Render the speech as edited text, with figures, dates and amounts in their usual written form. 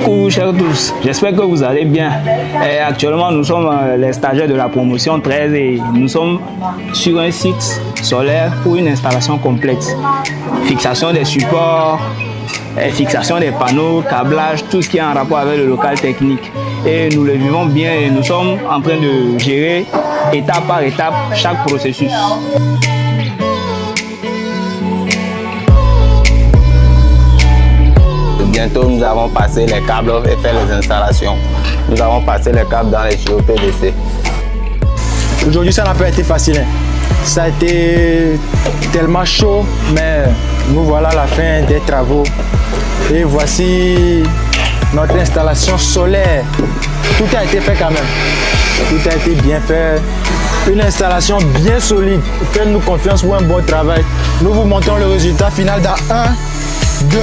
Coucou chers tous, j'espère que vous allez bien. Actuellement nous sommes les stagiaires de la promotion 13 et nous sommes sur un site solaire pour une installation complète. Fixation des supports, fixation des panneaux, câblage, tout ce qui est en rapport avec le local technique. Et nous le vivons bien et nous sommes en train de gérer étape par étape chaque processus. Bientôt, nous avons passé les câbles et fait les installations. Nous avons passé les câbles dans les tuyaux PVC. Aujourd'hui, ça n'a pas été facile. Ça a été tellement chaud, mais nous voilà à la fin des travaux. Et voici notre installation solaire. Tout a été fait quand même. Tout a été bien fait. Une installation bien solide. Faites-nous confiance pour un bon travail. Nous vous montrons le résultat final dans 1, 2,